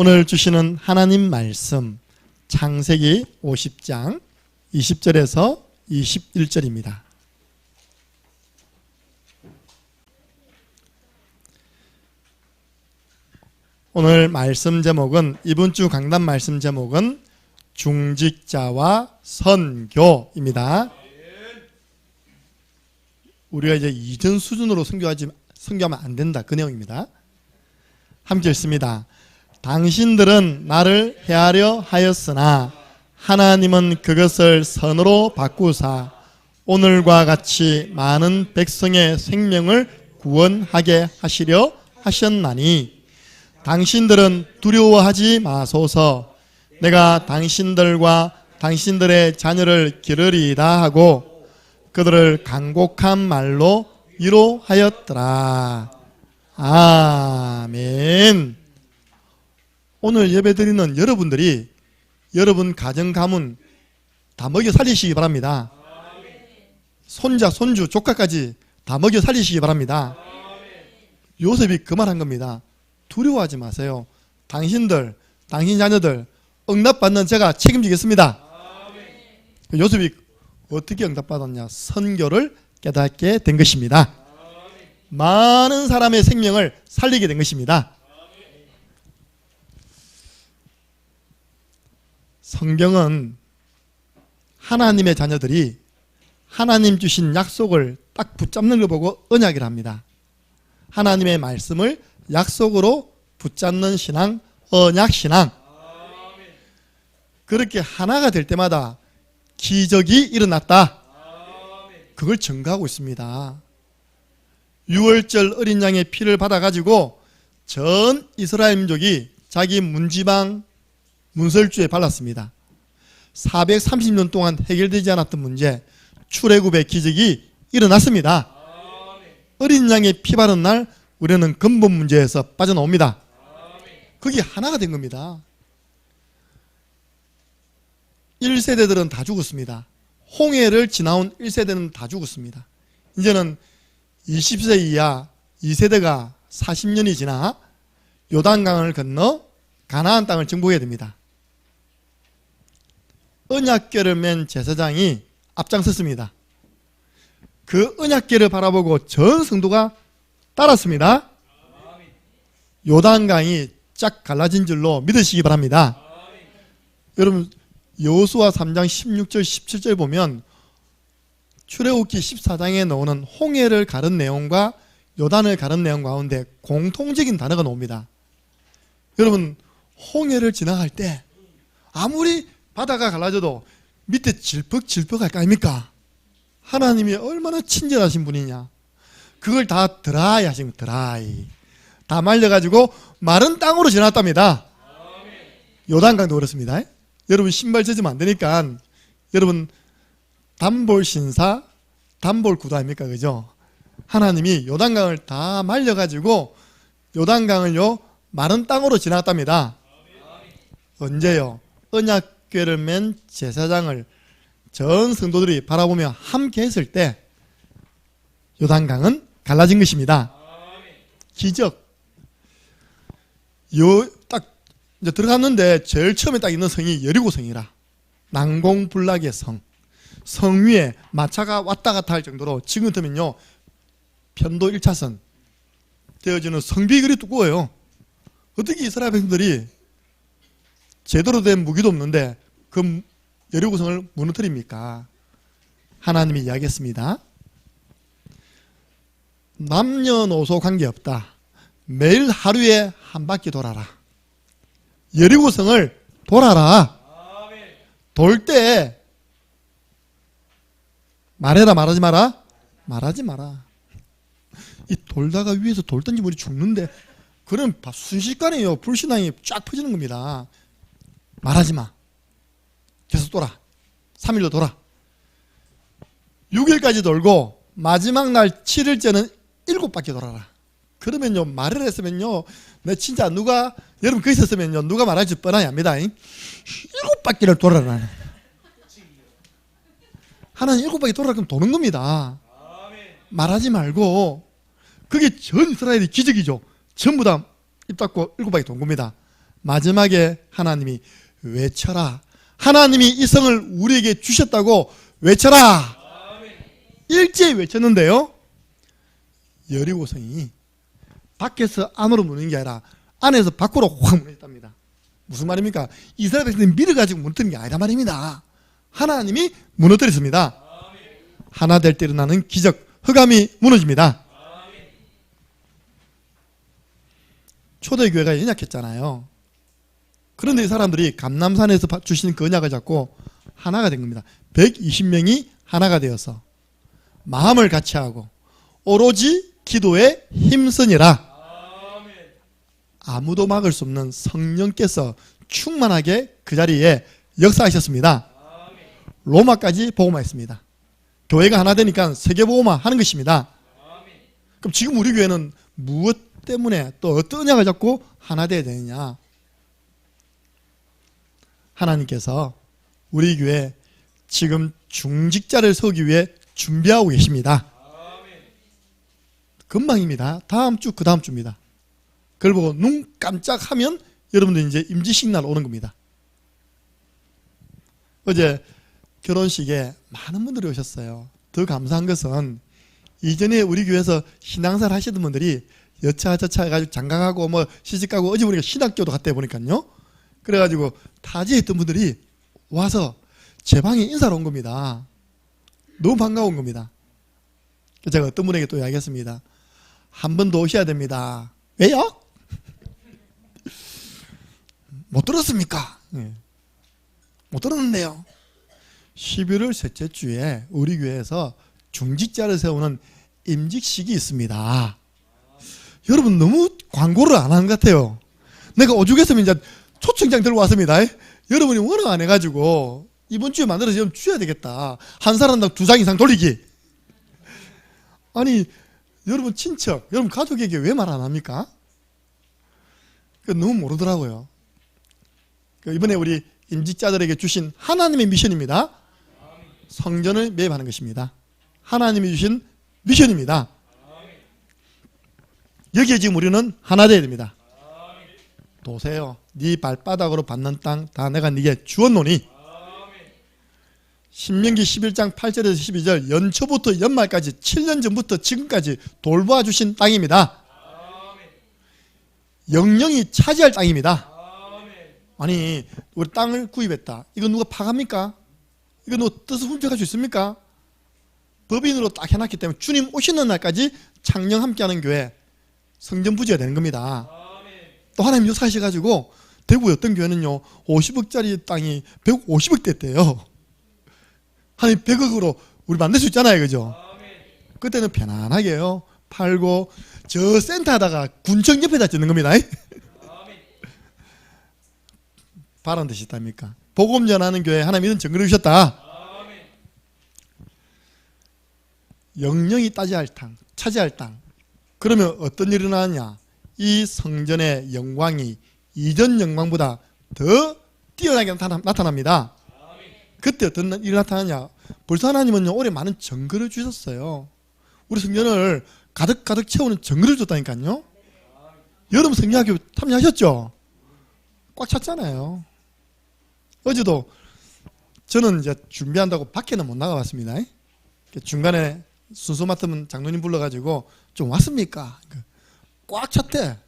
오늘 주시는 하나님 말씀 창세기 50장 20절에서 21절입니다. 오늘 말씀 제목은 이번 주 강단 말씀 제목은 중직자와 선교입니다. 우리가 이제 이전 수준으로 선교하면 안 된다, 그 내용입니다. 함께 읽습니다. 당신들은 나를 해하려 하였으나 하나님은 그것을 선으로 바꾸사 오늘과 같이 많은 백성의 생명을 구원하게 하시려 하셨나니 당신들은 두려워하지 마소서. 내가 당신들과 당신들의 자녀를 기르리이다 하고 그들을 간곡한 말로 위로하였더라. 아멘. 오늘 예배드리는 여러분들이 여러분 가정 가문 다 먹여 살리시기 바랍니다. 손자, 손주, 조카까지 다 먹여 살리시기 바랍니다. 요셉이 그 말 한 겁니다. 두려워하지 마세요. 당신들, 당신 자녀들 응답받는 제가 책임지겠습니다. 요셉이 어떻게 응답받았냐? 선교를 깨닫게 된 것입니다. 많은 사람의 생명을 살리게 된 것입니다. 성경은 하나님의 자녀들이 하나님 주신 약속을 딱 붙잡는 걸 보고 언약이라 합니다. 하나님의 말씀을 약속으로 붙잡는 신앙, 언약신앙. 그렇게 하나가 될 때마다 기적이 일어났다. 그걸 증거하고 있습니다. 6월절 어린 양의 피를 받아가지고 전 이스라엘 민족이 자기 문지방 문설주에 발랐습니다. 430년 동안 해결되지 않았던 문제, 출애굽의 기적이 일어났습니다. 어린 양의 피 바른 날 우리는 근본 문제에서 빠져나옵니다. 그게 하나가 된 겁니다. 1세대들은 다 죽었습니다. 홍해를 지나온 1세대는 다 죽었습니다. 이제는 20세 이하 2세대가 40년이 지나 요단강을 건너 가나안 땅을 정복해야 됩니다. 언약궤를 맨 제사장이 앞장섰습니다. 그 언약궤를 바라보고 전 성도가 따랐습니다. 요단강이 쫙 갈라진 줄로 믿으시기 바랍니다. 여러분 여호수아 3장 16절 17절 보면 출애굽기 14장에 나오는 홍해를 가른 내용과 요단을 가른 내용 가운데 공통적인 단어가 나옵니다. 여러분 홍해를 지나갈 때 아무리 바다가 갈라져도 밑에 질퍽질퍽할 거 아닙니까? 하나님이 얼마나 친절하신 분이냐. 그걸 다 드라이 하신 거예요. 드라이. 다 말려가지고 마른 땅으로 지났답니다. 요단강도 그렇습니다. 여러분 신발 젖으면 안 되니까 여러분 단볼 신사, 단볼 구두 아닙니까? 그죠? 하나님이 요단강을 다 말려가지고 요단강을요 마른 땅으로 지났답니다. 언제요? 언약궤를 맨 제사장을 전 성도들이 바라보며 함께 했을 때 요단강은 갈라진 것입니다. 기적. 딱 이제 들어갔는데 제일 처음에 딱 있는 성이 여리고성이라. 난공불락의 성. 성 위에 마차가 왔다 갔다 할 정도로 지금 같으면요 편도 1차선 되어지는 성벽이 그리 두꺼워요. 어떻게 이스라엘 백성들이 제대로 된 무기도 없는데 그 여리고성을 무너뜨립니까? 하나님이 이야기했습니다. 남녀노소 관계없다. 매일 하루에 한 바퀴 돌아라. 여리고성을 돌아라. 돌 때 말해라 말하지 마라? 말하지 마라. 이 돌다가 위에서 돌 던지면 우리 죽는데 그럼 순식간에요 불신앙이 쫙 퍼지는 겁니다. 말하지 마. 계속 돌아. 3일로 돌아. 6일까지 돌고 마지막 날 7일째는 7바퀴 돌아라. 그러면요 말을 했으면요 내 진짜 누가 여러분 그 있었으면요 누가 말할지 뻔하게 합니다. 7바퀴를 돌아라. 하나님 7바퀴 돌아라 그러면 도는 겁니다. 말하지 말고 그게 전 이스라엘의 기적이죠. 전부 다 입 닫고 7바퀴 돈 겁니다. 마지막에 하나님이 외쳐라. 하나님이 이 성을 우리에게 주셨다고 외쳐라. 일제히 외쳤는데요, 여리고성이 밖에서 안으로 무너진 게 아니라 안에서 밖으로 확 무너졌답니다. 무슨 말입니까? 이스라엘 백성들이 밀어가지고 무너뜨린 게 아니란 말입니다. 하나님이 무너뜨렸습니다. 하나 될 때 일어나는 기적, 흑암이 무너집니다. 초대교회가 연약했잖아요. 그런데 이 사람들이 감람산에서 주신 그 언약을 잡고 하나가 된 겁니다. 120명이 하나가 되어서 마음을 같이 하고 오로지 기도에 힘쓰니라. 아무도 막을 수 없는 성령께서 충만하게 그 자리에 역사하셨습니다. 로마까지 복음화했습니다. 교회가 하나 되니까 세계 복음화 하는 것입니다. 그럼 지금 우리 교회는 무엇 때문에 또 어떤 언약을 잡고 하나 되어야 되느냐? 하나님께서 우리 교회 지금 중직자를 세우기 위해 준비하고 계십니다. 금방입니다. 다음 주, 그 다음 주입니다. 그걸 보고 눈 깜짝하면 여러분들 이제 임지 시그널 오는 겁니다. 어제 결혼식에 많은 분들이 오셨어요. 더 감사한 것은 이전에 우리 교회에서 신앙생활 하시던 분들이 여차저차 해가지고 장가가고 뭐 시집가고, 어제 보니까 신학교도 갔다 보니까요. 그래가지고 타지했던 분들이 와서 제 방에 인사를 온 겁니다. 너무 반가운 겁니다. 제가 어떤 분에게 또 이야기했습니다. 한 번 더 오셔야 됩니다. 왜요? 못 들었습니까? 못 들었는데요. 11월 셋째 주에 우리 교회에서 중직자를 세우는 임직식이 있습니다. 여러분 너무 광고를 안 하는 것 같아요. 내가 오죽했으면 이제 초청장 들고 왔습니다. 여러분이 워낙 안 해가지고 이번 주에 만들어서 좀 주셔야 되겠다. 한 사람당 2장 이상 돌리기. 아니 여러분 친척, 여러분 가족에게 왜 말 안 합니까? 너무 모르더라고요. 이번에 우리 임직자들에게 주신 하나님의 미션입니다. 성전을 매입하는 것입니다. 하나님이 주신 미션입니다. 여기에 지금 우리는 하나 되어야 됩니다. 도세요. 네 발바닥으로 밟는 땅 다 내가 네게 주었노니. 신명기 11장 8절에서 12절 연초부터 연말까지 7년 전부터 지금까지 돌보아 주신 땅입니다. 영영이 차지할 땅입니다. 아니 우리 땅을 구입했다. 이거 누가 파갑니까? 이거 누가 뜻을 훔쳐갈 수 있습니까? 법인으로 딱 해놨기 때문에 주님 오시는 날까지 창녕 함께하는 교회, 성전 부지가 되는 겁니다. 또 하나님 역사하셔가지고 대구의 어떤 교회는요 50억짜리 땅이 150억 됐대요. 하나님 100억으로 우리 만들 수 있잖아요, 그죠? 그때는 편안하게요 팔고 저 센터에다가 군청 옆에다 짓는 겁니다. 바라는 뜻이 있답니까? 복음 전하는 교회 하나님 이런 정글을 주셨다. 영영이 따지할 땅, 차지할 땅. 그러면 어떤 일이 일어나느냐? 이 성전의 영광이 이전 영광보다 더 뛰어나게 나타납니다. 그때 어떤 일이 나타나냐? 벌써 하나님은요 올해 많은 정글을 주셨어요. 우리 성전을 가득 채우는 정글을 줬다니까요. 여러분 성경학교 참여하셨죠? 꽉 찼잖아요. 어제도 저는 이제 준비한다고 밖에는 못 나가봤습니다. 중간에 순서 맡으면 장로님 불러가지고 좀 왔습니까? 꽉 찼대.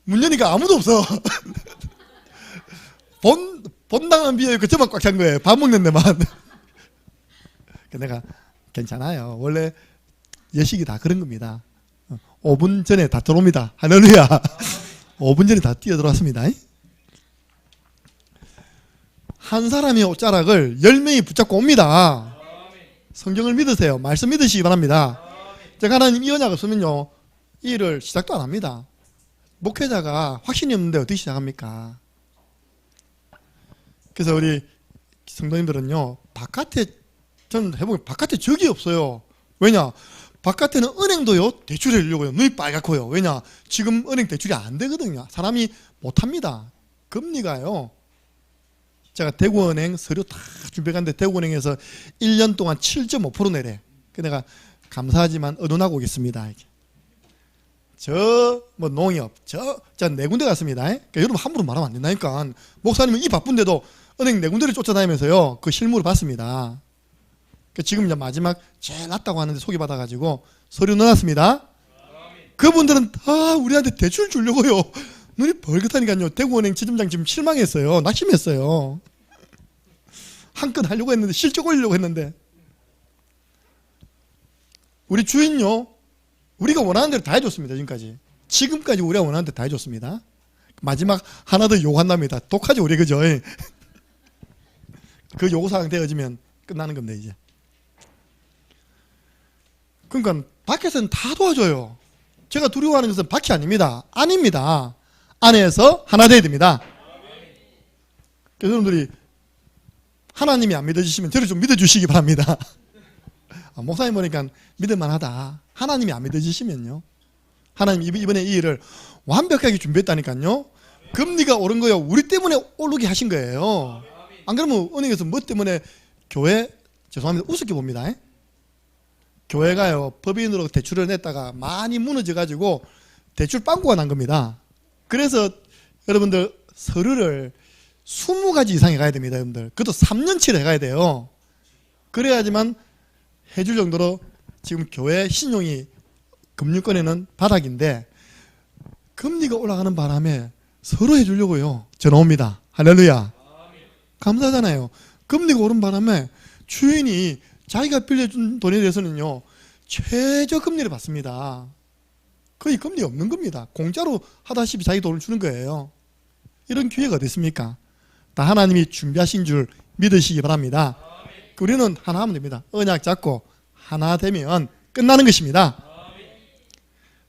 문 여니까 아무도 없어. 본당은 비어있고 저만 꽉 찬 거예요. 밥 먹는 데만. 내가 괜찮아요. 원래 예식이 다 그런 겁니다. 5분 전에 다 들어옵니다. 할렐루야. 5분 전에 다 뛰어들어왔습니다. 한 사람의 옷자락을 10명이 붙잡고 옵니다. 성경을 믿으세요. 말씀 믿으시기 바랍니다. 제가 하나님 이 언약 없으면요 이 일을 시작도 안 합니다. 목회자가 확신이 없는데 어떻게 시작합니까? 그래서 우리 성도님들은요 바깥에 저는 해보면 바깥에 적이 없어요. 왜냐? 바깥에는 은행도요 대출해 주려고요 눈이 빨갛고요. 왜냐? 지금 은행 대출이 안 되거든요. 사람이 못합니다. 금리가요, 제가 대구은행 서류 다 준비했는데 대구은행에서 1년 동안 7.5% 내래. 내가 감사하지만 의논하고 오겠습니다. 뭐 농협, 자, 네 군데 갔습니다. 그러니까 여러분 함부로 말하면 안 된다니까. 목사님은 이 바쁜데도 은행 네 군데를 쫓아다니면서요, 그 실물을 봤습니다. 그러니까 지금 이제 마지막 제일 낫다고 하는데 소개받아가지고 서류 넣어놨습니다. 그분들은 다 우리한테 대출 주려고요. 눈이 벌겋다니까요. 대구은행 지점장 지금 실망했어요. 낙심했어요. 한 건 하려고 했는데, 실적 올리려고 했는데. 우리 주인요, 우리가 원하는 대로 다 해줬습니다. 지금까지 우리가 원하는 대로 다 해줬습니다. 마지막 하나 더 요구한답니다. 독하죠 우리, 그죠? 그 요구사항 되어지면 끝나는 겁니다. 이제. 그러니까 밖에서는 다 도와줘요. 제가 두려워하는 것은 밖이 아닙니다. 안입니다. 안에서 하나 돼야 됩니다. 그래서 여러분들이 하나님이 안 믿어주시면 저를 좀 믿어주시기 바랍니다. 목사님 보니까 믿을만하다. 하나님이 안 믿어주시면요, 하나님 이번에 이 일을 완벽하게 준비했다니까요. 금리가 오른 거요, 우리 때문에 오르게 하신 거예요. 안 그러면 은행에서 뭐 때문에 교회, 죄송합니다, 우습게 봅니다. 교회가요, 법인으로 대출을 냈다가 많이 무너져가지고 대출 빵꾸가 난 겁니다. 그래서 여러분들 서류를 20가지 이상에 가야 됩니다. 여러분들 그것도 3년치를 해가야 돼요. 그래야지만 해줄 정도로 지금 교회 신용이 금융권에는 바닥인데, 금리가 올라가는 바람에 서로 해주려고요 전화 옵니다. 할렐루야. 감사하잖아요. 금리가 오른 바람에 주인이 자기가 빌려준 돈에 대해서는요 최저금리를 받습니다. 거의 금리 없는 겁니다. 공짜로 하다시피 자기 돈을 주는 거예요. 이런 기회가 어디 있습니까? 다 하나님이 준비하신 줄 믿으시기 바랍니다. 우리는 하나 하면 됩니다. 언약 잡고 하나 되면 끝나는 것입니다.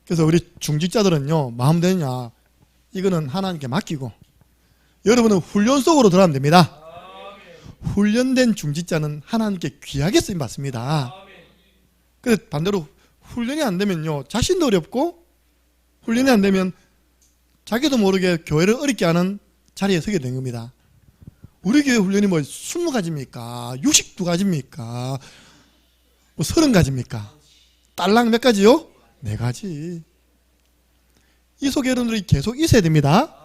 그래서 우리 중직자들은요, 마음 되느냐, 이거는 하나님께 맡기고 여러분은 훈련 속으로 들어가면 됩니다. 훈련된 중직자는 하나님께 귀하게 쓰임 받습니다. 그래서 반대로 훈련이 안 되면요, 자신도 어렵고 훈련이 안 되면 자기도 모르게 교회를 어렵게 하는 자리에 서게 된 겁니다. 우리 교회 훈련이 뭐 20가지입니까? 62가지입니까? 뭐 30가지입니까? 딸랑 몇 가지요? 4가지. 이 속에 여러분들이 계속 있어야 됩니다.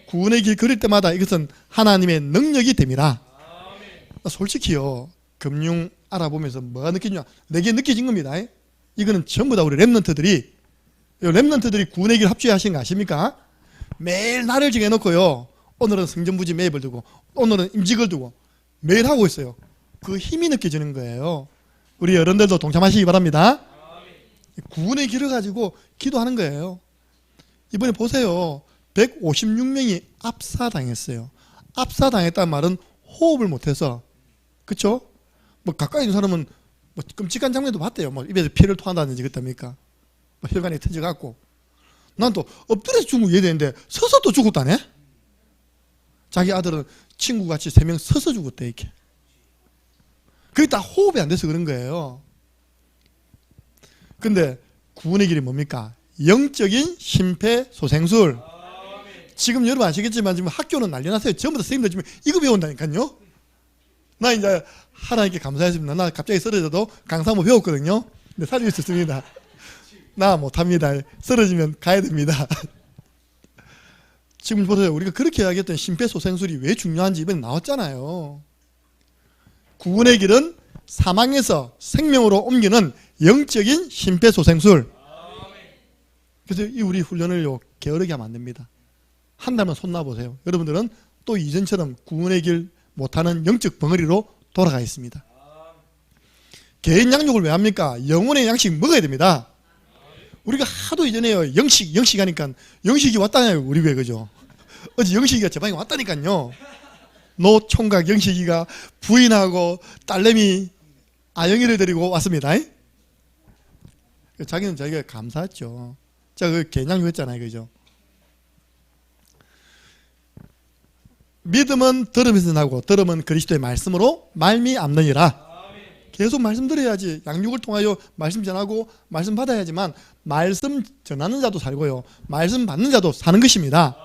구원의 길 걸을 때마다 이것은 하나님의 능력이 됩니다. 솔직히요, 금융 알아보면서 뭐가 느껴지냐, 내게 느껴진 겁니다. 이거는 전부 다 우리 렘넌트들이 구원의 길 합주하신 거 아십니까? 매일 날을 정해놓고요, 오늘은 성전부지 매입을 두고 오늘은 임직을 두고 매일 하고 있어요. 그 힘이 느껴지는 거예요. 우리 여러분들도 동참하시기 바랍니다. 구원의 길을 가지고 기도하는 거예요. 이번에 보세요, 156명이 압사당했어요. 압사당했다는 말은 호흡을 못해서, 그쵸? 뭐 가까이 있는 사람은 뭐 끔찍한 장면도 봤대요. 뭐 입에서 피를 토한다든지 그랬답니까? 뭐 혈관이 터져갖고. 난 또 엎드려서 죽은 거 이해되는데 서서 또 죽었다네? 자기 아들은 친구같이 3명 서서 죽었대, 이렇게. 그게 다 호흡이 안 돼서 그런 거예요. 근데 구원의 길이 뭡니까? 영적인 심폐소생술. 지금 여러분 아시겠지만 지금 학교는 난리 났어요. 전부 다 선생님들 지금 이거 배운다니까요. 나 이제 하나님께 감사했습니다. 나 갑자기 쓰러져도 강사모 배웠거든요. 근데 살릴 수 있습니다. 나 못합니다. 쓰러지면 가야 됩니다. 지금 보세요. 우리가 그렇게 이야기했던 심폐소생술이 왜 중요한지 이번에 나왔잖아요. 구원의 길은 사망에서 생명으로 옮기는 영적인 심폐소생술. 그래서 이 우리 훈련을요, 게으르게 하면 안 됩니다. 한다면 손놔보세요. 여러분들은 또 이전처럼 구원의 길 못하는 영적 벙어리로 돌아가 있습니다. 개인 양육을 왜 합니까? 영혼의 양식 먹어야 됩니다. 우리가 하도 이전에요, 영식 하니까 영식이 왔다냐요, 우리 교회, 그죠? 어제 영식이가 제 방에 왔다니까요. 노총각 영식이가 부인하고 딸내미 아영이를 데리고 왔습니다. 자기는 자기가 감사했죠. 제가 그 개인 양육했잖아요, 그죠? 믿음은 들음에서 나고 들음은 그리스도의 말씀으로 말미암느니라. 계속 말씀 드려야지. 양육을 통하여 말씀 전하고 말씀 받아야지만 말씀 전하는 자도 살고요, 말씀 받는 자도 사는 것입니다.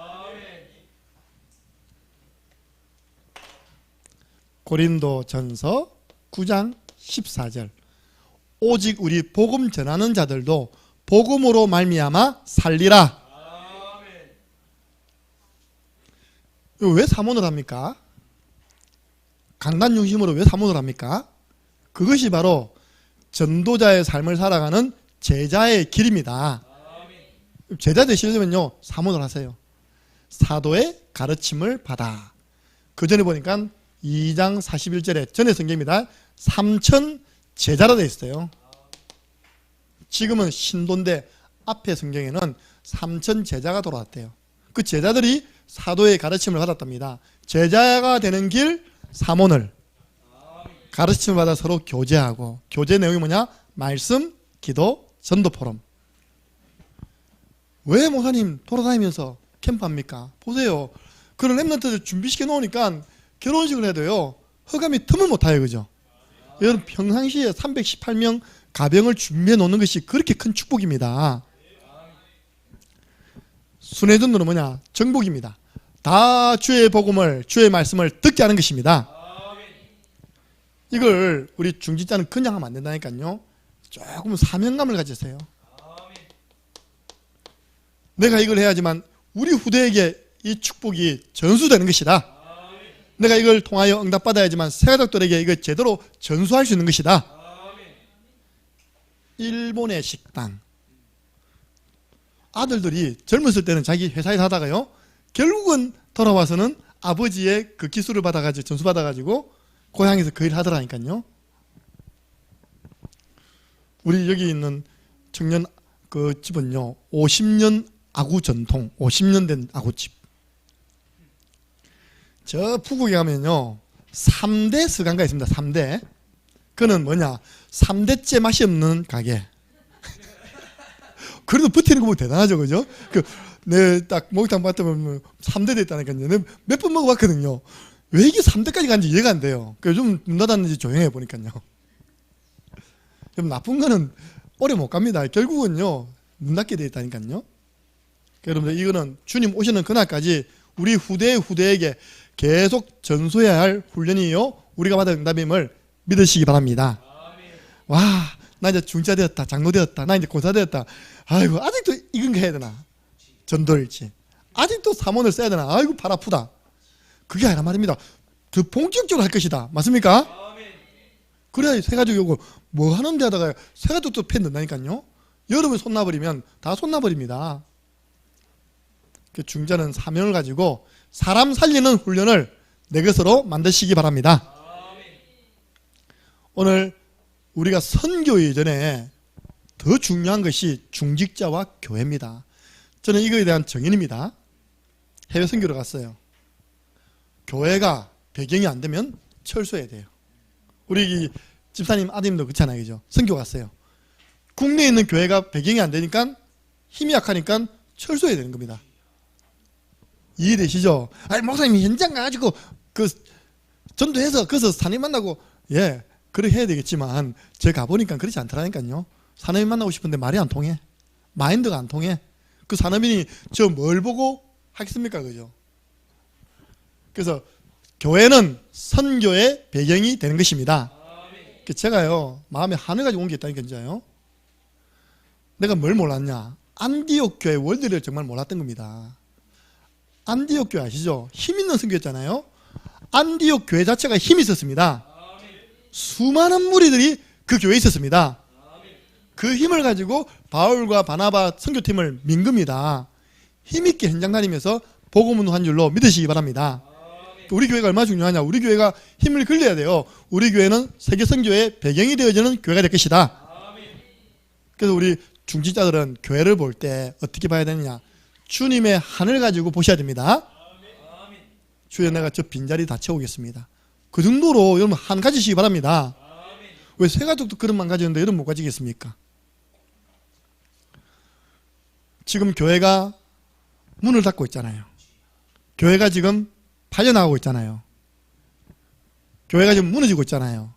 고린도전서 9장 14절. 오직 우리 복음 전하는 자들도 복음으로 말미암아 살리라. 왜 사모를 합니까? 강단 중심으로 왜 사모를 합니까? 그것이 바로 전도자의 삶을 살아가는 제자의 길입니다. 제자 되시려면요, 사모를 하세요. 사도의 가르침을 받아. 그 전에 보니까 2장 41절에 전의 성경입니다. 3천 제자라 되어 있어요. 지금은 신도인데 앞에 성경에는 3천 제자가 돌아왔대요. 그 제자들이 사도의 가르침을 받았답니다. 제자가 되는 길 사모늘, 가르침을 받아 서로 교제하고, 교제 내용이 뭐냐? 말씀, 기도, 전도 포럼. 왜 목사님 돌아다니면서 캠프합니까? 보세요. 그런 랩런트들 준비시켜 놓으니까 결혼식을 해도요, 허감이 틈을 못 타요. 그죠? 여러분, 평상시에 318명 가병을 준비해 놓는 것이 그렇게 큰 축복입니다. 순회전도는 뭐냐? 정복입니다. 다 주의 복음을, 주의 말씀을 듣게 하는 것입니다. 이걸 우리 중직자는 그냥 하면 안 된다니까요. 조금 사명감을 가지세요. 내가 이걸 해야지만 우리 후대에게 이 축복이 전수되는 것이다. 내가 이걸 통하여 응답받아야지만 새가족들에게 이걸 제대로 전수할 수 있는 것이다. 일본의 식당, 아들들이 젊었을 때는 자기 회사에 하다가요, 결국은 돌아와서는 아버지의 그 기술을 받아가지고, 전수 받아가지고 고향에서 그 일을 하더라니까요. 우리 여기 있는 청년 그 집은요, 50년 아구 전통, 50년 된 아구집. 저 북극에 가면요, 3대 서강가 있습니다. 3대. 그는 뭐냐? 3대째 맛이 없는 가게. 그래도 버티는 거 보면 대단하죠, 그죠? 내 딱 목욕탕 봤더니 3대 됐다니까요. 내가 몇 번 먹어봤거든요. 왜 이게 3대까지 간지 이해가 안 돼요. 요즘 문 닫았는지 조용해 보니까요. 좀 나쁜 거는 오래 못 갑니다. 결국은요, 문 닫게 돼 있다니까요. 여러분들, 이거는 주님 오시는 그날까지 우리 후대에게 계속 전수해야 할 훈련이요, 우리가 받은 응답임을 믿으시기 바랍니다. 와, 나 이제 중자 되었다, 장로 되었다, 나 이제 고사 되었다. 아이고, 아직도 이건 거 해야 되나? 전도일지. 아직도 사모를 써야 되나? 아이고, 발 아프다. 그게 아니라 말입니다. 더 본격적으로 할 것이다. 맞습니까? 그래야 새가족이 오고, 뭐 하는데 하다가 새가족도 팬 된다니까요. 여름에 손나버리면 다 손나버립니다. 중자는 사명을 가지고 사람 살리는 훈련을 내 것으로 만드시기 바랍니다. 오늘 우리가 선교 이전에 더 중요한 것이 중직자와 교회입니다. 저는 이거에 대한 정인입니다. 해외 선교를 갔어요. 교회가 배경이 안 되면 철수해야 돼요. 우리 집사님 아드님도 그렇잖아요, 그죠? 선교 갔어요. 국내에 있는 교회가 배경이 안 되니까, 힘이 약하니까 철수해야 되는 겁니다. 이해되시죠? 아니, 목사님이 현장 가가지고 전도해서 거기서 사람이 만나고, 예, 그렇게 해야 되겠지만 제가 가보니까 그렇지 않더라니까요. 사람이 만나고 싶은데 말이 안 통해. 마인드가 안 통해. 그 사람이 저 뭘 보고 하겠습니까, 그죠? 그래서 교회는 선교의 배경이 되는 것입니다. 제가요, 마음에 한을 가지고 온 게 있다니까, 진짜요. 내가 뭘 몰랐냐? 안디옥 교회 원리를 정말 몰랐던 겁니다. 안디옥 교회 아시죠? 힘 있는 선교였잖아요. 안디옥 교회 자체가 힘이 있었습니다. 수많은 무리들이 그 교회에 있었습니다. 그 힘을 가지고 바울과 바나바 선교팀을 민 겁니다. 힘있게 현장 다니면서 복음 운동한 줄로 믿으시기 바랍니다. 우리 교회가 얼마나 중요하냐? 우리 교회가 힘을 길러야 돼요. 우리 교회는 세계 선교의 배경이 되어지는 교회가 될 것이다. 그래서 우리 중직자들은 교회를 볼 때 어떻게 봐야 되느냐? 주님의 한을 가지고 보셔야 됩니다. 주여, 내가 저 빈자리 다 채우겠습니다. 그 정도로 여러분 한 가지시기 바랍니다. 왜 새가족도 그릇만 가지는데 여러분 못 가지겠습니까? 지금 교회가 문을 닫고 있잖아요. 교회가 지금 팔려나가고 있잖아요. 교회가 지금 무너지고 있잖아요.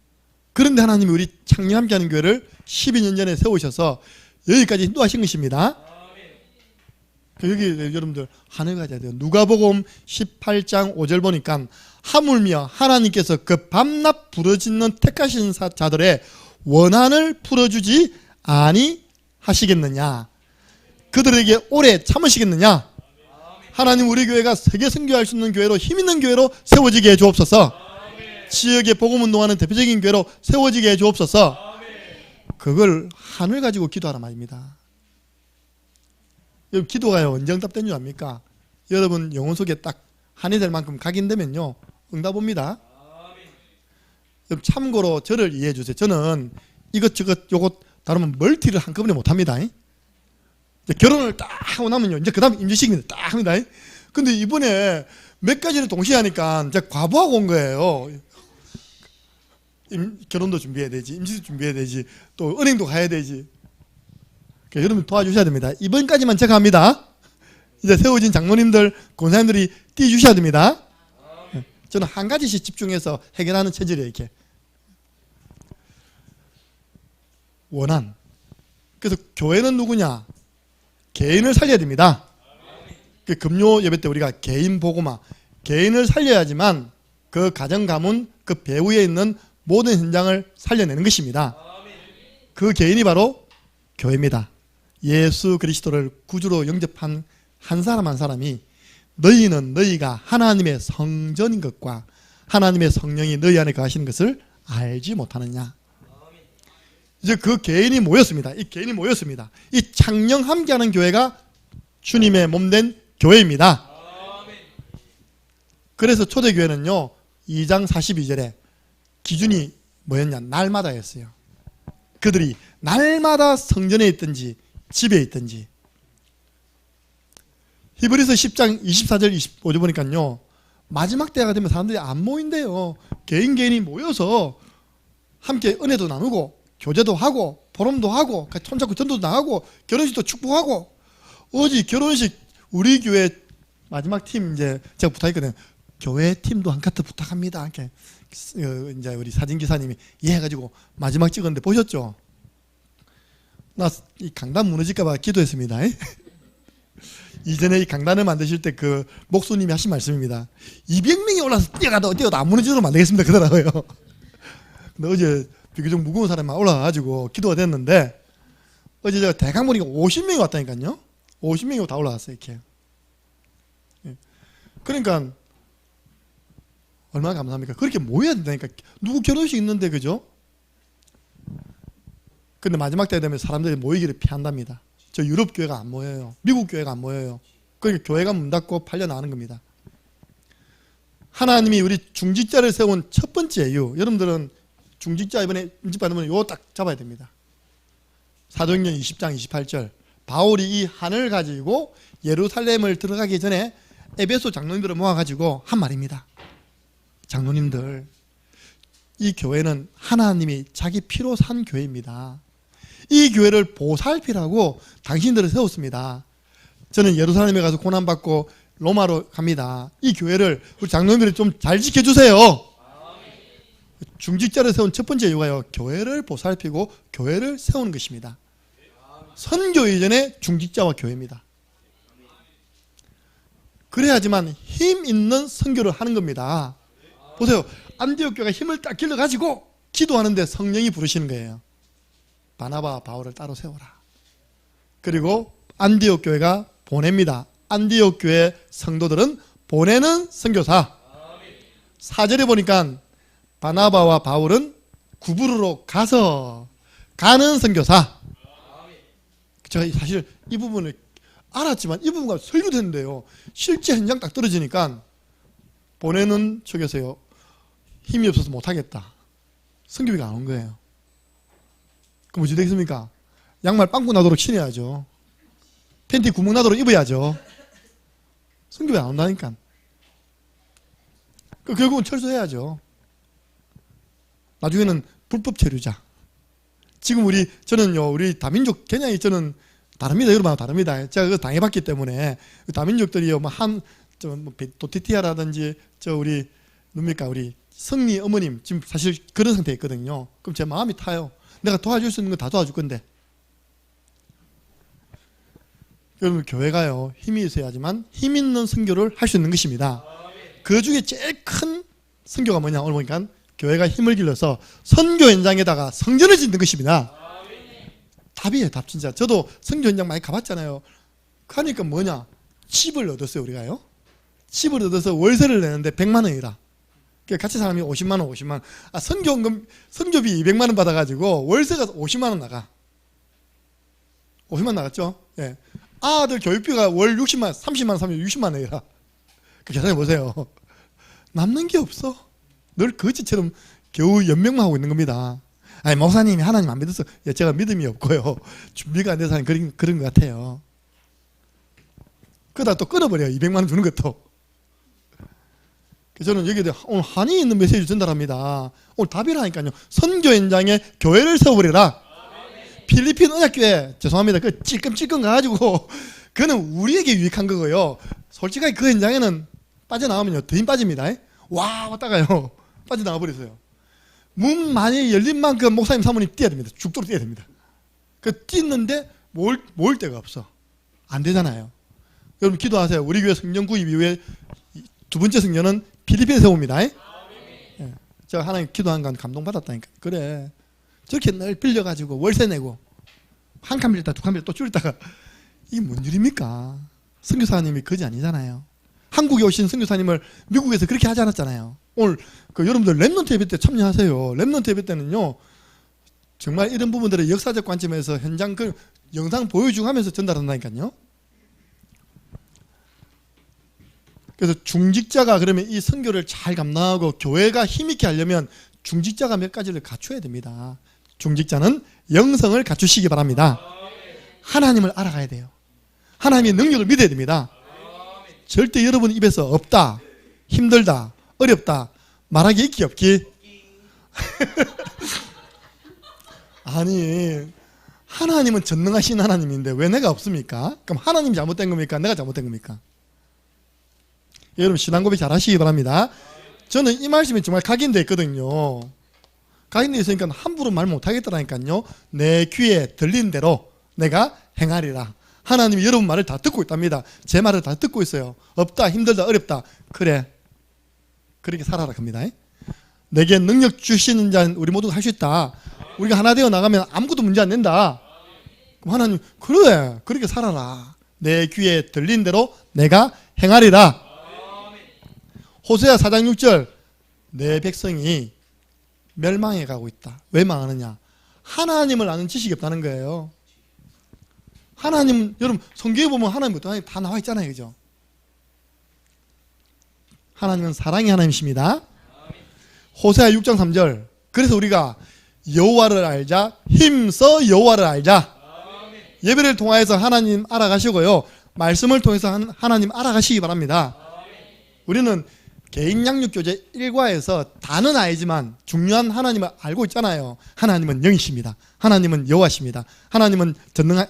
그런데 하나님이 우리 창립 함께하는 교회를 12년 전에 세우셔서 여기까지 인도하신 것입니다. 여기 여러분들 하늘 가져야 돼요. 누가복음 18장 5절 보니까 하물며 하나님께서 그 밤낮 부르짖는 택하신 자들의 원한을 풀어주지 아니하시리라 하시겠느냐? 그들에게 오래 참으시겠느냐? 하나님 우리 교회가 세계 선교할 수 있는 교회로, 힘 있는 교회로 세워지게 해주옵소서. 지역의 복음운동하는 대표적인 교회로 세워지게 해주옵소서. 그걸 하늘 가지고 기도하란 말입니다. 여러분, 기도가요 언제 응답된 줄 압니까? 여러분 영혼 속에 딱 한이 될 만큼 각인되면요 응답 옵니다. 여러분 참고로 저를 이해해 주세요. 저는 이것저것 요것 다루면 멀티를 한꺼번에 못합니다. 결혼을 딱 하고 나면요 이제 그 다음 임시식입니다. 딱 합니다. 근데 이번에 몇 가지를 동시에 하니까 이제 과부하고 온 거예요. 결혼도 준비해야 되지, 임시도 준비해야 되지, 또 은행도 가야 되지. 그러니까 여러분 도와주셔야 됩니다. 이번까지만 제가 합니다. 이제 세워진 장로님들, 권사님들이 띄워주셔야 됩니다. 저는 한 가지씩 집중해서 해결하는 체질이에요. 이렇게 원한. 그래서 교회는 누구냐? 개인을 살려야 됩니다. 그 금요 예배 때 우리가 개인 복음화, 개인을 살려야지만 그 가정 가문, 그 배후에 있는 모든 현장을 살려내는 것입니다. 그 개인이 바로 교회입니다. 예수 그리스도를 구주로 영접한 한 사람 한 사람이 너희는 너희가 하나님의 성전인 것과 하나님의 성령이 너희 안에 거하시는 것을 알지 못하느냐. 이제 그 개인이 모였습니다. 이 개인이 모였습니다. 이 창녕 함께하는 교회가 주님의 몸된 교회입니다. 그래서 초대교회는요 2장 42절에 기준이 뭐였냐? 날마다였어요. 그들이 날마다 성전에 있든지 집에 있든지. 히브리서 10장 24절 25절 보니까요 마지막 때가 되면 사람들이 안 모인대요. 개인이 모여서 함께 은혜도 나누고 교제도 하고 보름도 하고 손잡고 전도도 나가고 결혼식도 축복하고. 어제 결혼식 우리 교회 마지막 팀 이제 제가 부탁했거든요. 교회 팀도 한 카트 부탁합니다. 이렇게 이제 우리 사진 기사님이 예 해가지고 마지막 찍었는데 보셨죠? 나 이 강단 무너질까봐 기도했습니다. 이전에 이 강단을 만드실 때 그 목수님이 하신 말씀입니다. 200명이 올라서 뛰어도 안 무너지도록 만들겠습니다. 그러더라고요. 근데 어제 비교적 무거운 사람만 올라가가지고 기도가 됐는데 어제 제가 대강 보니까 50명이 왔다니까요. 50명이 다 올라갔어요. 이렇게. 그러니까 얼마나 감사합니까? 그렇게 모여야 된다니까. 누구 결혼식 있는데 그죠? 근데 마지막 때 되면 사람들이 모이기를 피한답니다. 저 유럽 교회가 안 모여요. 미국 교회가 안 모여요. 그러니까 교회가 문 닫고 팔려나가는 겁니다. 하나님이 우리 중직자를 세운 첫 번째 이유, 여러분들은 중직자 이번에 임직받으면 요거 딱 잡아야 됩니다. 사도행전 20장 28절 바울이 이 한을 가지고 예루살렘을 들어가기 전에 에베소 장로님들을 모아가지고 한 말입니다. 장로님들, 이 교회는 하나님이 자기 피로 산 교회입니다. 이 교회를 보살피라고 당신들을 세웠습니다. 저는 예루살렘에 가서 고난받고 로마로 갑니다. 이 교회를 우리 장로님들이 좀 잘 지켜주세요. 중직자를 세운 첫 번째 이유가요, 교회를 보살피고 교회를 세우는 것입니다. 선교 이전에 중직자와 교회입니다. 그래야지만 힘 있는 선교를 하는 겁니다. 보세요. 안디옥 교회가 힘을 딱 길러가지고 기도하는데 성령이 부르시는 거예요. 바나바와 바울을 따로 세워라. 그리고 안디옥 교회가 보냅니다. 안디옥 교회 성도들은 보내는 선교사. 4절에 보니까 바나바와 바울은 구부르로 가서 가는 선교사. 제가 사실 이 부분을 알았지만 이 부분과 설교됐는데요, 실제 현장 딱 떨어지니까 보내는 쪽에서요 힘이 없어서 못하겠다. 선교비가 안 온 거예요. 그럼 어찌 되겠습니까? 양말 빵꾸 나도록 신어야죠. 팬티 구멍 나도록 입어야죠. 선교비 안 온다니까. 결국은 철수해야죠. 나중에는 불법 체류자. 지금 저는요 우리 다민족 개념이 저는 다릅니다. 여러분하고 다릅니다. 제가 그거 당해봤기 때문에 다민족들이요 도티티아라든지 우리 뭡니까 우리 성리 어머님 지금 사실 그런 상태에 있거든요. 그럼 제 마음이 타요. 내가 도와줄 수 있는 거 다 도와줄 건데. 여러분 교회가요 힘이 있어야지만 힘 있는 선교를 할 수 있는 것입니다. 그 중에 제일 큰 선교가 뭐냐, 오늘 보니까 교회가 힘을 길러서 선교 현장에다가 성전을 짓는 것입니다. 답이에요, 답 진짜. 저도 선교 현장 많이 가봤잖아요. 그러니까 뭐냐? 집을 얻었어요, 우리가요. 집을 얻어서 월세를 내는데 100만 원이라. 같이 사람이 50만 원, 50만 원. 선교비 200만 원 받아가지고 월세가 50만 원 나가. 50만 원 나갔죠? 예. 아들 교육비가 월 60만 원, 30만 원, 60만 원이라. 그 계산해 보세요. 남는 게 없어. 늘 거지처럼 겨우 연명만 하고 있는 겁니다. 아니, 목사님이 하나님 안 믿어서. 예, 제가 믿음이 없고요. 준비가 안 돼서 하는 그런 것 같아요. 그러다 또 끊어버려요. 200만 원 주는 것도. 저는 여기에 오늘 한이 있는 메시지를 전달합니다. 오늘 답이라니까요. 선교 현장에 교회를 세워버려라. 필리핀 언약교회, 죄송합니다. 그 찔끔찔끔 가가지고 그거는 우리에게 유익한 거고요. 솔직하게 그 현장에는 빠져나오면요 더 힘 빠집니다. 와 왔다가요 빠져나와 버렸어요. 문 많이 열린 만큼 목사님 사모님 뛰어야 됩니다. 죽도록 뛰어야 됩니다. 그 뛰는데 모을 데가 없어. 안 되잖아요. 여러분 기도하세요. 우리 교회 성전 구입 이후에 두 번째 성전은 필리핀에 세웁니다. 예. 제가 하나님 기도한 건 감동받았다니까. 그래 저렇게 늘 빌려가지고 월세 내고 한 칸 빌렸다 두 칸 빌렸다 또 줄였다가 이게 뭔 일입니까? 선교사님이 그지 아니잖아요. 한국에 오신 선교사님을 미국에서 그렇게 하지 않았잖아요. 오늘 여러분들 랩넌트 예배 때 참여하세요. 랩넌트 예배 때는요 정말 이런 부분들의 역사적 관점에서 현장 그 영상 보여주고 하면서 전달한다니까요. 그래서 중직자가 그러면 이 선교를 잘 감당하고 교회가 힘있게 하려면 중직자가 몇 가지를 갖춰야 됩니다. 중직자는 영성을 갖추시기 바랍니다. 하나님을 알아가야 돼요. 하나님의 능력을 믿어야 됩니다. 절대 여러분 입에서 없다, 힘들다, 어렵다 말하기 있기 없기. 아니 하나님은 전능하신 하나님인데 왜 내가 없습니까? 그럼 하나님이 잘못된 겁니까? 내가 잘못된 겁니까? 여러분 신앙고백 잘 하시기 바랍니다. 저는 이 말씀이 정말 각인되어 있거든요. 각인되어 있으니까 함부로 말 못하겠더라니까요. 내 귀에 들린 대로 내가 행하리라. 하나님이 여러분 말을 다 듣고 있답니다. 제 말을 다 듣고 있어요. 없다, 힘들다, 어렵다. 그래 그렇게 살아라 합니다. 내게 능력 주시는 자는 우리 모두가 할 수 있다. 우리가 하나 되어 나가면 아무것도 문제 안 된다. 그럼 하나님 그래 그렇게 살아라. 내 귀에 들린 대로 내가 행하리라. 호세아 4장 6절 내 백성이 멸망해 가고 있다. 왜 망하느냐? 하나님을 아는 지식이 없다는 거예요. 하나님 여러분 성경에 보면 하나님 다 나와 있잖아요. 그죠? 하나님은 사랑의 하나님이십니다. 호세아 6장 3절 그래서 우리가 여호와를 알자 힘써 여호와를 알자. 예배를 통하여서 하나님 알아가시고요. 말씀을 통해서 하나님 알아가시기 바랍니다. 우리는 개인 양육교재 1과에서 다는 아니지만 중요한 하나님을 알고 있잖아요. 하나님은 영이십니다. 하나님은 여호와십니다. 하나님은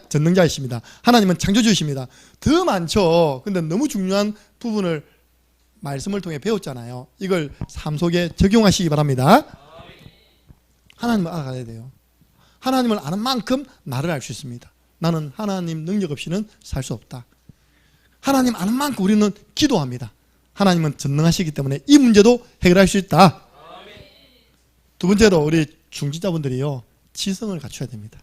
전능자이십니다. 하나님은 창조주이십니다. 더 많죠. 근데 너무 중요한 부분을 말씀을 통해 배웠잖아요. 이걸 삶 속에 적용하시기 바랍니다. 하나님을 알아가야 돼요. 하나님을 아는 만큼 나를 알 수 있습니다. 나는 하나님 능력 없이는 살 수 없다. 하나님 아는 만큼 우리는 기도합니다. 하나님은 전능하시기 때문에 이 문제도 해결할 수 있다. 두 번째로 우리 중직자분들이요 지성을 갖춰야 됩니다.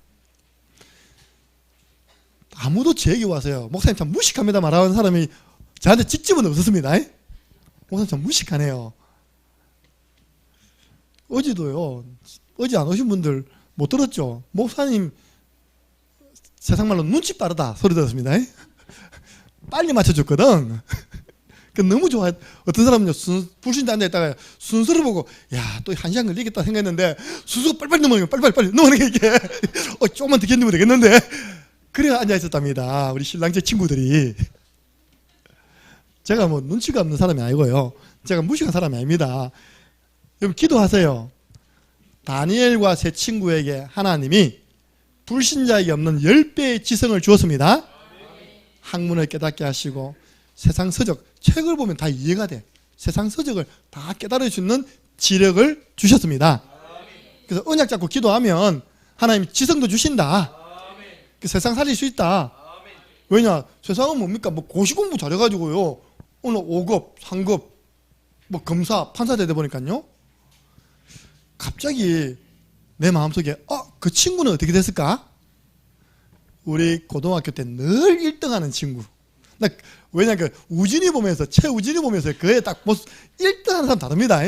아무도 제에게 와서요 목사님 참 무식합니다 말하는 사람이 저한테 직집은 없었습니다. 목사님 참 무식하네요. 어제도요 어제 안 오신 분들 못 들었죠? 목사님 세상말로 눈치 빠르다 소리 들었습니다. 빨리 맞춰줬거든. 너무 좋아. 어떤 사람은요 불신자 앉아있다가 순서를 보고 야 또 1시간 걸리겠다 생각했는데 순서가 빨리빨리 넘어가요. 빨리 넘어가는 게 이게 조금만 더 견디면 되겠는데 그래 앉아있었답니다. 우리 신랑제 친구들이. 제가 뭐 눈치가 없는 사람이 아니고요 제가 무식한 사람이 아닙니다. 여러분 기도하세요. 다니엘과 세 친구에게 하나님이 불신자에게 없는 10배의 지성을 주었습니다. 학문을 깨닫게 하시고 세상 서적, 책을 보면 다 이해가 돼. 세상 서적을 다 깨달을 수 있는 지력을 주셨습니다. 그래서 언약 잡고 기도하면 하나님이 지성도 주신다. 세상 살릴 수 있다. 왜냐? 세상은 뭡니까? 뭐 고시공부 잘해가지고요 오늘 5급, 3급 뭐 검사, 판사 되다 보니까요 갑자기 내 마음속에 그 친구는 어떻게 됐을까? 우리 고등학교 때 늘 1등 하는 친구. 왜냐, 우진이 보면서, 최우진이 보면서 그에 딱 1등 하는 사람 다릅니다.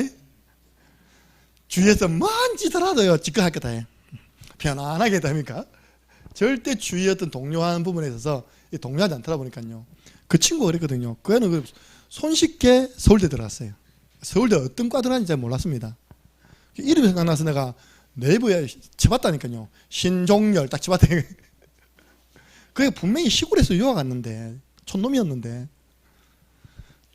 주위에서 뭔 짓을 하도요, 지껏 할 거다. 편안하게 됩니까? 절대 주위의 어떤 동료하는 부분에 있어서 동료하지 않더라 보니까요. 그 친구가 그랬거든요. 그 애는 손쉽게 서울대 들어갔어요. 서울대 어떤 과 들어갔는지 잘 몰랐습니다. 이름이 생각나서 내가 네이버에 쳐봤다니까요. 신종열 딱 쳐봤다. 그게 분명히 시골에서 유학 갔는데 촌놈이었는데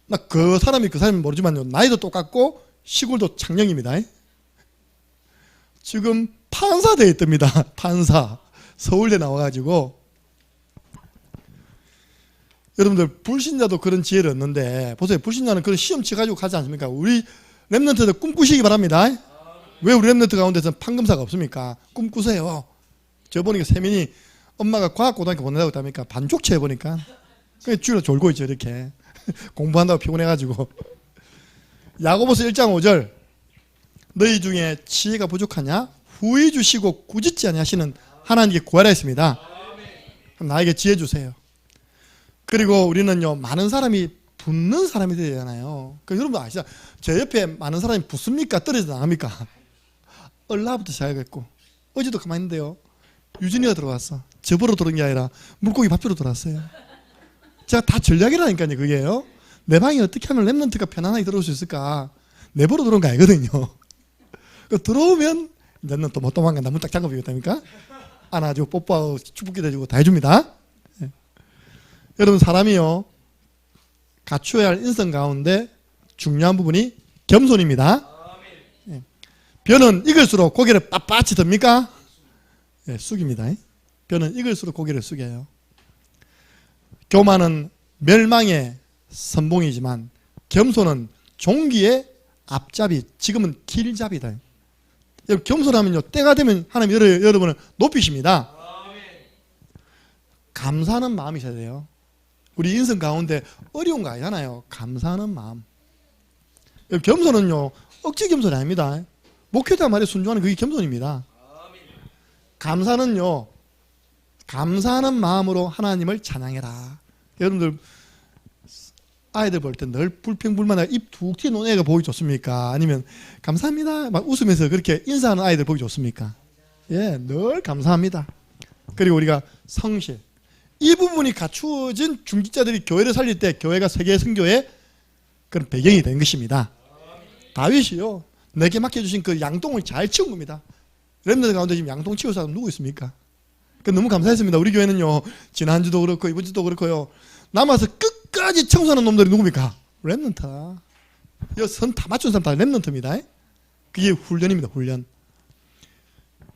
나 그 사람이 모르지만 나이도 똑같고 시골도 창녕입니다. 지금 판사 되어 있답니다. 판사. 서울대 나와가지고. 여러분들 불신자도 그런 지혜를 얻는데 보세요. 불신자는 그런 시험 쳐가지고 가지 않습니까? 우리 랩런트들 꿈꾸시기 바랍니다. 왜 우리 랩런트 가운데서는 판검사가 없습니까? 꿈꾸세요. 저 보니까 세민이 엄마가 과학고등학교 보내라고 했다니까 반족체 해보니까 그냥 주로 졸고 있죠. 이렇게 공부한다고 피곤해가지고. 야고보서 1장 5절 너희 중에 지혜가 부족하냐? 후히 주시고 꾸짖지 아니하시는 하나님께 구하라 했습니다. 나에게 지혜 주세요. 그리고 우리는요 많은 사람이 붙는 사람이 되야 되잖아요. 여러분 아시죠? 제 옆에 많은 사람이 붙습니까? 떨어지지 않습니까? 얼라부터 시작했고 어제도 가만히 있는데요. 유진이가 들어왔어. 접으로 들어온 게 아니라 물고기 밥주로 들어왔어요. 제가 다 전략이라니까요. 그게요. 내 방에 어떻게 하면 랩런트가 편안하게 들어올 수 있을까? 내버려 들어온 거 아니거든요. 들어오면 너는 또 못 도망간다. 문 딱 잠그고 있다니까. 안아주고 뽀뽀하고 축복기도 해주고 다 해줍니다. 네. 여러분 사람이요 갖추어야 할 인성 가운데 중요한 부분이 겸손입니다. 네. 벼는 익을수록 고개를 빳빳이 듭니까? 네, 숙입니다. 벼는 익을수록 고개를 숙여요. 교만은 멸망의 선봉이지만 겸손은 종기의 앞잡이, 지금은 길잡이다. 겸손하면요 때가 되면 하나님 여러분을 높이십니다. 감사하는 마음이 있어야 돼요. 우리 인생 가운데 어려운 거 아니잖아요. 감사하는 마음. 겸손은요 억지 겸손이 아닙니다. 목회자 말에 순종하는 그게 겸손입니다. 감사는요 감사하는 마음으로 하나님을 찬양해라. 여러분들 아이들 볼 때 늘 불평불만하고 입 툭 튀는 애가 보기 좋습니까? 아니면 감사합니다 막 웃으면서 그렇게 인사하는 아이들 보기 좋습니까? 예, 늘 감사합니다. 그리고 우리가 성실, 이 부분이 갖추어진 중직자들이 교회를 살릴 때 교회가 세계 선교의 그런 배경이 된 것입니다. 다윗이요 내게 맡겨주신 그 양동을 잘 치운 겁니다. 렘너들 가운데 지금 양동 치울 사람 누구 있습니까? 너무 감사했습니다. 우리 교회는요 지난주도 그렇고 이번주도 그렇고요 남아서 끝까지 청소하는 놈들이 누굽니까? 렘넌트다. 선 다 맞춘 사람 다 렘넌트입니다. 그게 훈련입니다. 훈련.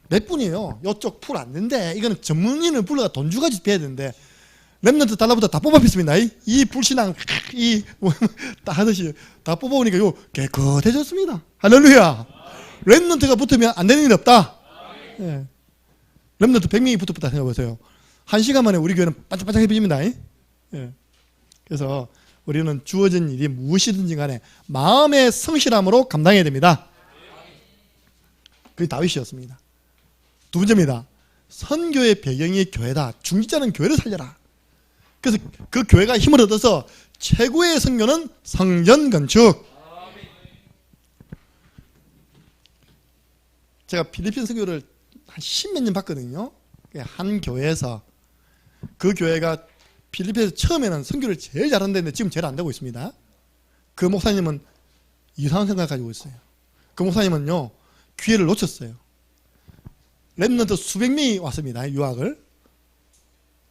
몇 분이에요. 이쪽 풀 안 된대. 이거는 전문인을 불러가 돈 주가지 빼야 되는데 렘넌트 달라붙어 다 뽑아pis습니다. 이 불신앙 다 하듯이 다 뽑아오니까 요 깨끗해졌습니다. 할렐루야. 렘넌트가 붙으면 안 되는 일 없다. 예. 렘넌트 100명이 붙었다 생각해보세요. 1시간 만에 우리 교회는 반짝반짝해집니다. 예. 그래서 우리는 주어진 일이 무엇이든지 간에 마음의 성실함으로 감당해야 됩니다. 그게 다윗이었습니다. 두 번째입니다. 선교의 배경이 교회다. 중직자는 교회를 살려라. 그래서 그 교회가 힘을 얻어서 최고의 선교는 성전 건축. 제가 필리핀 선교를 한 10몇 년 봤거든요. 한 교회에서 그 교회가 필리핀에서 처음에는 선교를 제일 잘한다는데 지금 제일 안 되고 있습니다. 그 목사님은 이상한 생각을 가지고 있어요. 그 목사님은요 기회를 놓쳤어요. 랩런트 수백 명이 왔습니다. 유학을.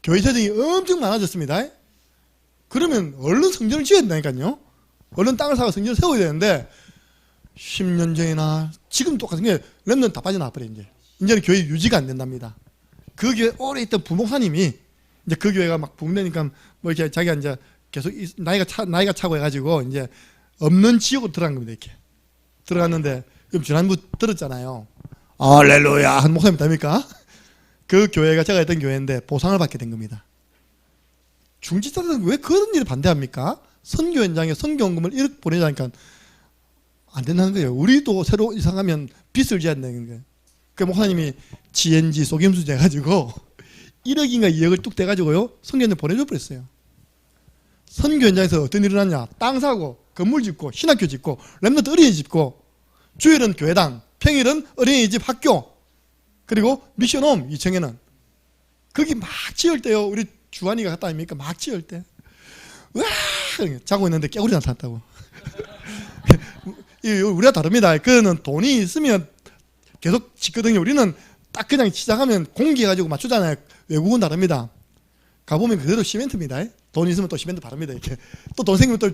교회 재정이 엄청 많아졌습니다. 그러면 얼른 성전을 지어야 된다니까요. 얼른 땅을 사고 성전을 세워야 되는데 10년 전이나 지금 똑같은 게 랩런트 다 빠져나와 버려요. 이제는 교회 유지가 안 된답니다. 그 교회 오래 있던 부목사님이 이제 그 교회가 막 붕대니까 뭐 이렇게 자기가 이제 계속 나이가 차고 해가지고 이제 없는 지역으로 들어간 겁니다. 이렇게 들어갔는데 지난주 들었잖아요. 할렐루야 한 목사님 됩니까? 그 교회가 제가 했던 교회인데 보상을 받게 된 겁니다. 중직자들은 왜 그런 일을 반대합니까? 선교 현장에 선교원금을 1억 보내자니까 안 된다는 거예요. 우리도 새로 이사가면 빚을 져야 된다는 거예요. 그 목사님이 GNG 속임수 재가지고 1억인가 2억을 뚝 떼가지고요 선교 현장 보내줘 버렸어요. 선교 현장에서 어떤 일이 일어났냐? 땅 사고 건물 짓고 신학교 짓고 렘넌트 어린이집 짓고 주일은 교회당, 평일은 어린이집 학교, 그리고 미션홈 2층에는 거기 막 지을 때요 우리 주한이가 갔다 아닙니까? 막 지을 때 와 자고 있는데 깨구리 나타났다고. 우리가 다릅니다. 그거는 돈이 있으면 계속 짓거든요. 우리는 딱 그냥 시작하면 공기해가지고 맞추잖아요. 외국은 다릅니다. 가보면 그대로 시멘트입니다. 돈 있으면 또 시멘트 바릅니다. 이렇게 또 돈 생기면 또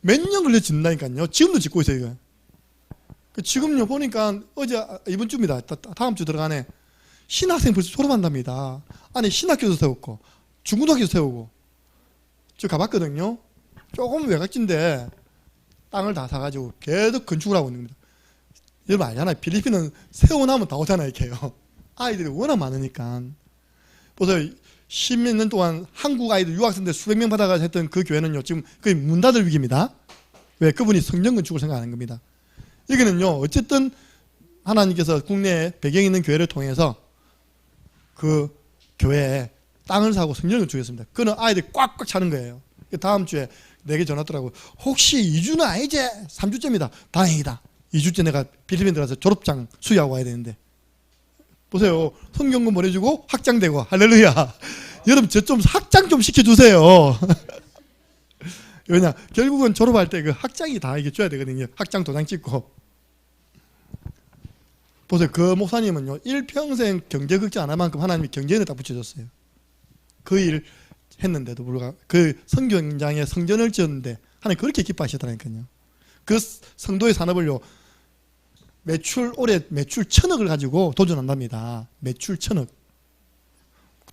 몇 년 걸려 짓는다니까요. 지금도 짓고 있어요. 이거. 지금요 보니까 어제 이번 주입니다. 다음 주 들어가네. 신학생 벌써 졸업한답니다. 안에 신학교도 세웠고 중고등학교도 세우고. 저 가봤거든요. 조금 외곽지인데 땅을 다 사가지고 계속 건축을 하고 있는 겁니다. 여러분 알잖아요. 필리핀은 세워나면 다 오잖아요. 이렇게요. 아이들이 워낙 많으니까. 보세요. 10몇 년 동안 한국 아이들 유학생들 수백 명 받아가서 했던 그 교회는요 지금 거의 문 닫을 위기입니다. 왜? 그분이 성전 건축을 생각하는 겁니다. 여기는요 어쨌든 하나님께서 국내에 배경 있는 교회를 통해서 그 교회에 땅을 사고 성전을 건축했습니다. 그는 아이들이 꽉꽉 차는 거예요. 다음 주에 내게 전화 왔더라고. 혹시 2주는 아니지? 3주째입니다. 다행이다. 2주째 내가 필리핀 들어가서 졸업장 수여하고 와야 되는데. 보세요. 성경금 보내주고 확장되고 할렐루야. 여러분 저 좀 확장 좀 시켜주세요. 왜냐 결국은 졸업할 때 그 학장이 다 이게 줘야 되거든요. 학장 도장 찍고. 보세요. 그 목사님은요 일평생 경제 걱정 안 할 만큼 하나님이 경제인을 딱 붙여줬어요. 그 일 했는데도 불구하고 그 선교 현장에 성전을 지었는데 하나님 그렇게 기뻐하시더라니까요. 그 성도의 산업을요 올해 매출 1,000억을 가지고 도전한답니다. 매출 1,000억.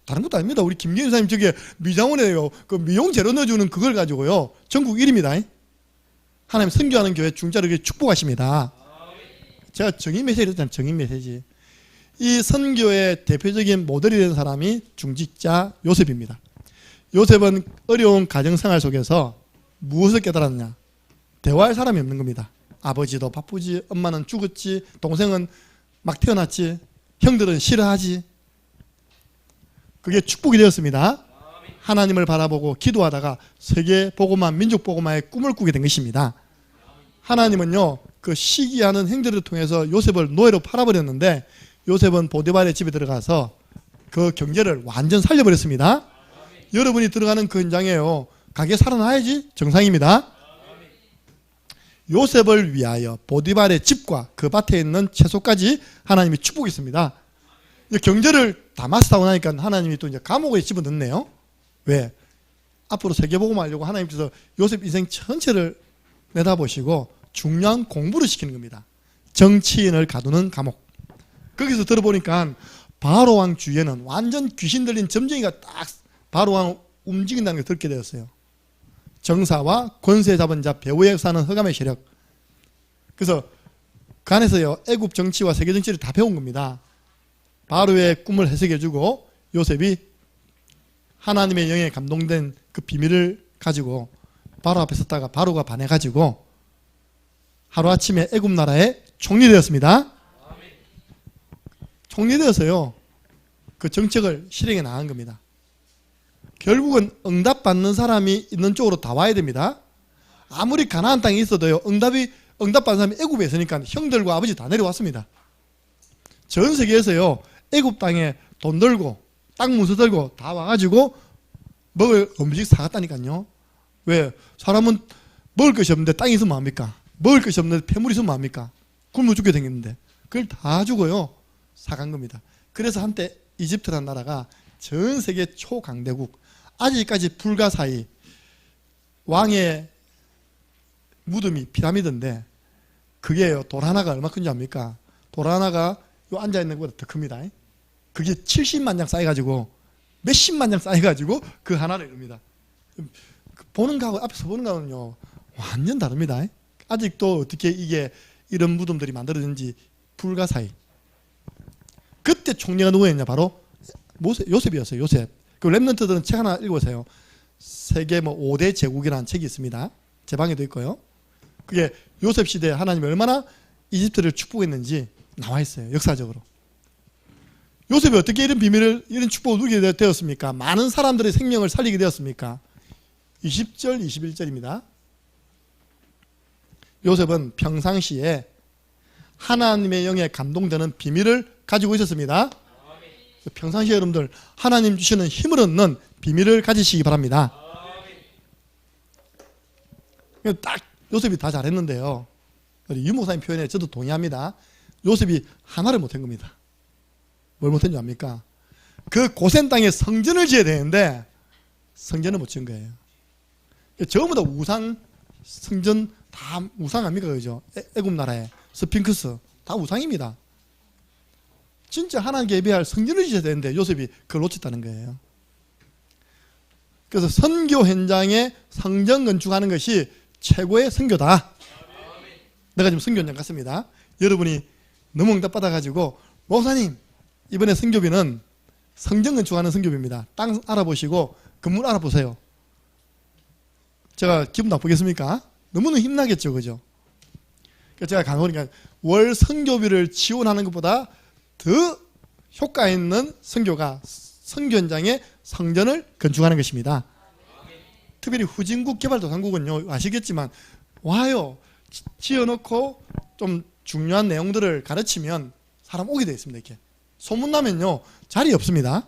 다른 것도 아닙니다. 우리 김기현 사님 저게 미장원에요. 그 미용 재료 넣어주는 그걸 가지고요. 전국 1위입니다. 하나님 선교하는 교회 중자를 축복하십니다. 제가 정인 메시지 했잖아요. 정인 메시지. 이 선교의 대표적인 모델이 된 사람이 중직자 요셉입니다. 요셉은 어려운 가정생활 속에서 무엇을 깨달았냐? 대화할 사람이 없는 겁니다. 아버지도 바쁘지, 엄마는 죽었지, 동생은 막 태어났지, 형들은 싫어하지. 그게 축복이 되었습니다. 하나님을 바라보고 기도하다가 세계 복음화, 민족 복음화의 꿈을 꾸게 된 것입니다. 하나님은요 그 시기하는 행들을 통해서 요셉을 노예로 팔아버렸는데 요셉은 보디발의 집에 들어가서 그 경제를 완전 살려버렸습니다. 여러분이 들어가는 그 현장에요 가게 살아나야지 정상입니다. 요셉을 위하여 보디발의 집과 그 밭에 있는 채소까지 하나님이 축복했습니다. 경제를 다 마스터하고 나니까 하나님이 또 이제 감옥에 집어넣네요. 왜? 앞으로 세계복음 하려고 하나님께서 요셉 인생 전체를 내다보시고 중요한 공부를 시키는 겁니다. 정치인을 가두는 감옥. 거기서 들어보니까 바로왕 주위에는 완전 귀신 들린 점쟁이가 딱 바로왕 움직인다는 걸 듣게 되었어요. 정사와 권세 잡은 자 배후에 사는 흑암의 세력. 그래서 그 안에서요 애굽 정치와 세계 정치를 다 배운 겁니다. 바로의 꿈을 해석해주고 요셉이 하나님의 영에 감동된 그 비밀을 가지고 바로 앞에 섰다가 바로가 반해가지고 하루아침에 애굽 나라의 총리 되었습니다. 총리 되어서요 그 정책을 실행해 나간 겁니다. 결국은 응답받는 사람이 있는 쪽으로 다 와야 됩니다. 아무리 가나안 땅에 있어도요 응답받는 사람이 애굽에 있으니까 형들과 아버지 다 내려왔습니다. 전 세계에서요 애굽 땅에 돈 들고 땅 문서 들고 다 와가지고 먹을 음식 사갔다니까요. 왜? 사람은 먹을 것이 없는데 땅이 있으면 뭐합니까? 먹을 것이 없는데 폐물이 있으면 뭐합니까? 굶어 죽게 생겼는데 그걸 다 주고요 사간 겁니다. 그래서 한때 이집트라는 나라가 전 세계 초강대국, 아직까지 불가사의 왕의 무덤이 피라미드인데 그게요 돌 하나가 얼마 큰지 압니까? 돌 하나가 요 앉아있는 것보다 더 큽니다. 그게 70만 장 쌓여가지고 몇십만 장 쌓여가지고 그 하나를 이룹니다. 보는 거하고 앞에서 보는 거하고는요 완전 다릅니다. 아직도 어떻게 이게 이런 무덤들이 만들어진지 불가사의. 그때 총리가 누구였냐? 바로 요셉이었어요. 요셉. 그 렘넌트들은 책 하나 읽어보세요. 세계 5대 제국이라는 책이 있습니다. 제 방에도 있고요. 그게 요셉 시대에 하나님이 얼마나 이집트를 축복했는지 나와 있어요. 역사적으로. 요셉이 어떻게 이런 비밀을, 이런 축복을 누리게 되었습니까? 많은 사람들의 생명을 살리게 되었습니까? 20절, 21절입니다. 요셉은 평상시에 하나님의 영에 감동되는 비밀을 가지고 있었습니다. 평상시에 여러분들 하나님 주시는 힘을 얻는 비밀을 가지시기 바랍니다. 딱 요셉이 다 잘했는데요, 유 목사님 표현에 저도 동의합니다. 요셉이 하나를 못한 겁니다. 뭘 못한 줄 압니까? 그 고센 땅에 성전을 지어야 되는데 성전을 못 지은 거예요. 전부 다 우상, 성전 다 우상 아닙니까? 그죠? 애굽 나라에 스핑크스 다 우상입니다. 진짜 하나님께 예배할 성전을 지어야 되는데 요셉이 그걸 놓쳤다는 거예요. 그래서 선교 현장에 성전 건축하는 것이 최고의 선교다. 내가 지금 선교 현장 갔습니다. 여러분이 너무 응답 받아가지고, 목사님 이번에 선교비는 성전 건축하는 선교비입니다. 땅 알아보시고 건물 알아보세요. 제가 기분 나쁘겠습니까? 너무너무 힘나겠죠, 그죠? 그래서 제가 강호니까 월 선교비를 지원하는 것보다 더 효과 있는 선교가 선교 현장에 성전을 건축하는 것입니다. 특별히 후진국 개발도상국은요, 아시겠지만 와요, 지어놓고 좀 중요한 내용들을 가르치면 사람 오게 되어 있습니다. 이렇게 소문나면요 자리 없습니다.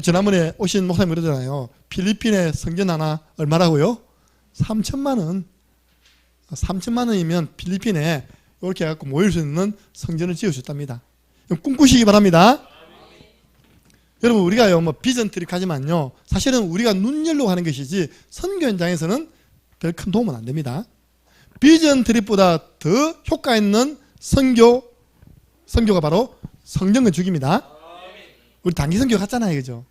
지난번에 오신 목사님 그러잖아요. 필리핀에 성전 하나 얼마라고요? 3천만 원. 3천만 원이면 필리핀에 이렇게 해갖고 모일 수 있는 성전을 지을 수 있답니다. 꿈꾸시기 바랍니다. 여러분, 우리가요 뭐 비전 트립 하지만요, 사실은 우리가 눈 열려고 하는 것이지 선교 현장에서는 별 큰 도움은 안 됩니다. 비전 트립보다 더 효과 있는 선교가 바로 성전 건축입니다. 우리 단기 선교 갔잖아요, 그죠?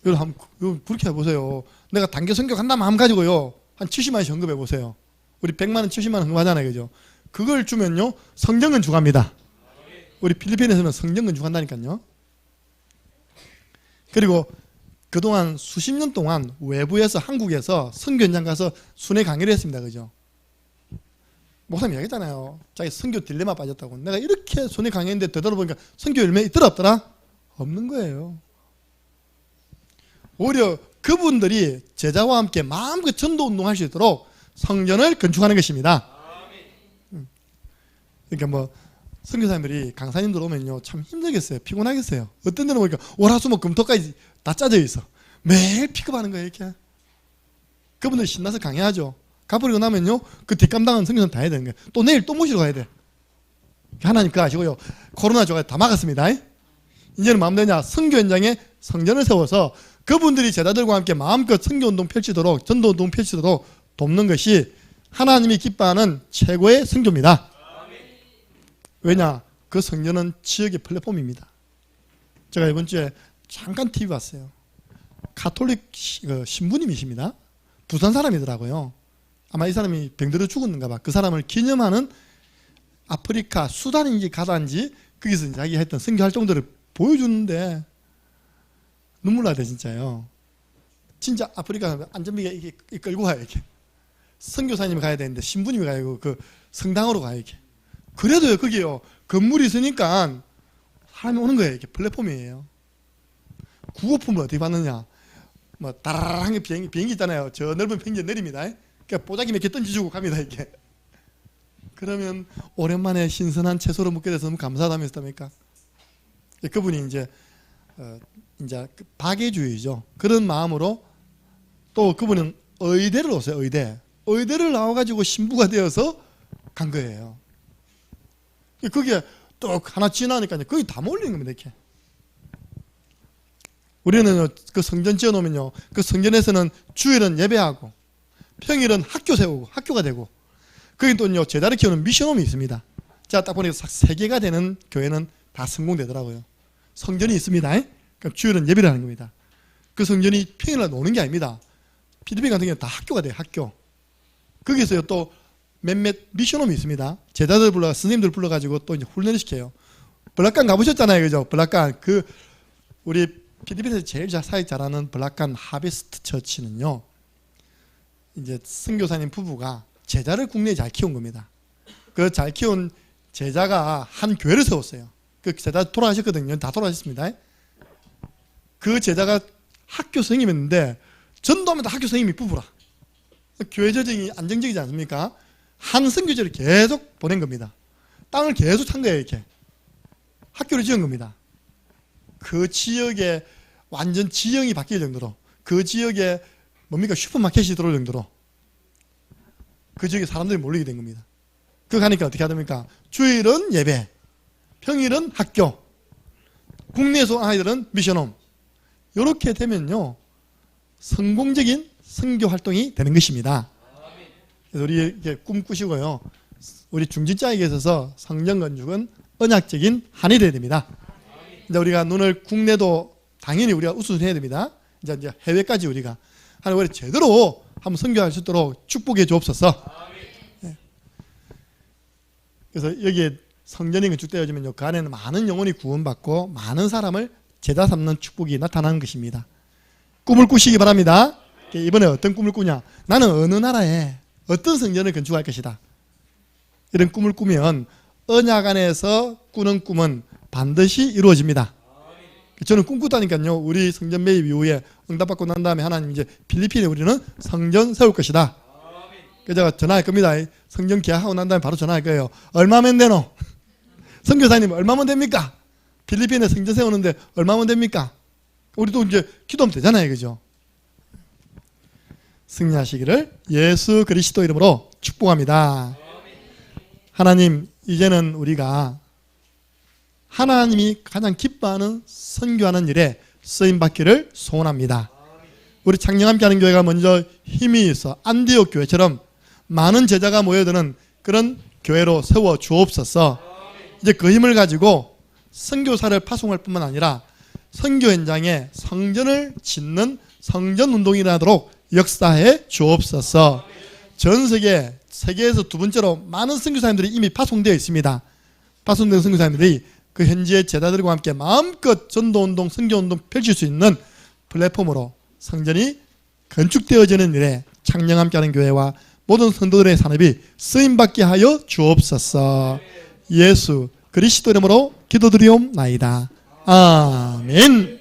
여러분 한번 그렇게 해보세요. 내가 단기 선교 간다면 한번 가지고요 한 70만 원씩 헌금해 보세요. 우리 100만 원, 70만 원 헌금하잖아요, 그죠? 그걸 주면요 성전 건축합니다. 우리 필리핀에서는 성전 건축한다니까요. 그리고 그동안 수십 년 동안 외부에서, 한국에서 선교 현장 가서 순회 강의를 했습니다, 그죠? 목사님 얘기했잖아요. 자기 선교 딜레마 빠졌다고. 내가 이렇게 순회 강의했는데 되돌아보니까 선교 열매 있더라 없더라? 없는 거예요. 오히려 그분들이 제자와 함께 마음껏 전도 운동할 수 있도록 성전을 건축하는 것입니다. 그러니까 뭐 선교사님들이, 강사님들 오면요 참 힘들겠어요. 피곤하겠어요. 어떤 데는 보니까 월화수목 금토까지 다 짜져 있어. 매일 픽업하는 거예요, 이렇게. 그분들 신나서 강의하죠. 가버리고 나면요 그 뒷감당은 선교사님 다 해야 되는 거예요. 또 내일 또 모시러 가야 돼. 하나님 그거 아시고요, 코로나 jo가 다 막았습니다. 이제는 마음 되냐, 선교 현장에 성전을 세워서 그분들이 제자들과 함께 마음껏 선교운동 펼치도록, 전도운동 펼치도록 돕는 것이 하나님이 기뻐하는 최고의 선교입니다. 왜냐, 그 성전은 지역의 플랫폼입니다. 제가 이번 주에 잠깐 TV 봤어요. 가톨릭 신부님이십니다. 부산 사람이더라고요. 아마 이 사람이 병들어 죽었는가 봐. 그 사람을 기념하는 아프리카 수단인지 가다인지 거기서 자기가 했던 선교 활동들을 보여주는데 눈물 나야 돼, 진짜요. 진짜 아프리카 안전비가 이렇게 끌고 가요, 이렇게. 선교사님이 가야 되는데 신부님이 가요. 그 성당으로 가요, 이렇게. 그래도요, 거기요 건물이 있으니까 사람이 오는 거예요. 이렇게 플랫폼이에요. 구호품을 어떻게 받느냐? 뭐 따라랑 비행기 있잖아요. 저 넓은 비행기에 내립니다. 그러니까 보자기 몇 개 던져주고 갑니다, 이렇게. 그러면 오랜만에 신선한 채소를 먹게 돼서 너무 감사하다면서니까. 그분이 이제 박애주의죠. 그런 마음으로, 또 그분은 의대를 오세요. 의대를 나와가지고 신부가 되어서 간 거예요. 그게 또 하나 지나니까 거의 다 몰리는 겁니다, 이렇게. 우리는 그 성전 지어놓으면요, 그 성전에서는 주일은 예배하고 평일은 학교 세우고 학교가 되고, 거기 또요 제자를 키우는 미션홈이 있습니다. 제가 딱 보니까 3개가 되는 교회는 다 성공되더라고요. 성전이 있습니다. 그럼 주일은 예배를 하는 겁니다. 그 성전이 평일날 노는 게 아닙니다. 필리핀 같은 경우는 다 학교가 돼요, 학교. 거기서요 또 몇몇 미션홈이 있습니다. 제자들 스님들 불러가지고 또 이제 훈련을 시켜요. 블락간 가보셨잖아요, 그죠? 블락간, 우리 필리핀에서 제일 사역 잘하는 블락간 하베스트 처치는요, 이제 선교사님 부부가 제자를 국내에 잘 키운 겁니다. 그 잘 키운 제자가 한 교회를 세웠어요. 그 제자 돌아가셨거든요. 다 돌아가셨습니다. 그 제자가 학교 선생님이었는데 전도하면 학교 선생님이 부부라. 교회 재정이 안정적이지 않습니까? 한 선교제를 계속 보낸 겁니다. 땅을 계속 찬 거예요. 이렇게 학교를 지은 겁니다. 그 지역에 완전 지형이 바뀔 정도로, 그 지역에 뭡니까 슈퍼마켓이 들어올 정도로 그 지역에 사람들이 몰리게 된 겁니다. 그거 가니까 어떻게 하됩니까? 주일은 예배, 평일은 학교, 국내에서 온 아이들은 미션홈. 이렇게 되면요 성공적인 선교 활동이 되는 것입니다. 그래서 우리 이렇게 꿈꾸시고요, 우리 중진자에게 있어서 성전 건축은 언약적인 한이 되어야 됩니다. 이제 우리가 눈을 국내도 당연히 우리가 우선해야 됩니다. 이제 해외까지 우리가 하나님 제대로 한번 선교할 수 있도록 축복해 주옵소서. 네. 그래서 여기에 성전이 건축되어지면요, 그 안에는 많은 영혼이 구원받고 많은 사람을 제자 삼는 축복이 나타나는 것입니다. 꿈을 꾸시기 바랍니다. 이번에 어떤 꿈을 꾸냐? 나는 어느 나라에 어떤 성전을 건축할 것이다. 이런 꿈을 꾸면 언약 안에서 꾸는 꿈은 반드시 이루어집니다. 저는 꿈꾸다니까요, 우리 성전 매입 이후에 응답받고 난 다음에 하나님 이제 필리핀에 우리는 성전 세울 것이다. 그래서 제가 전화할 겁니다. 성전 계약하고 난 다음에 바로 전화할 거예요. 얼마면 되노? 선교사님 얼마면 됩니까? 필리핀에 성전 세우는데 얼마면 됩니까? 우리도 이제 기도하면 되잖아요. 그죠? 승리하시기를 예수 그리스도 이름으로 축복합니다. 하나님, 이제는 우리가 하나님이 가장 기뻐하는 선교하는 일에 쓰임받기를 소원합니다. 우리 창녕함께하는 교회가 먼저 힘이 있어 안디옥 교회처럼 많은 제자가 모여드는 그런 교회로 세워 주옵소서. 이제 그 힘을 가지고 선교사를 파송할 뿐만 아니라 선교 현장에 성전을 짓는 성전운동이 일어나도록 역사해 주옵소서. 전 세계에서 두 번째로 많은 선교사님들이 이미 파송되어 있습니다. 파송된 선교사님들이 그 현지의 제자들과 함께 마음껏 전도운동, 선교운동 펼칠 수 있는 플랫폼으로 성전이 건축되어지는 일에 창녕함께하는 교회와 모든 성도들의 산업이 쓰임받게 하여 주옵소서. 예수 그리스도 이름으로 기도드리옵나이다. 아멘.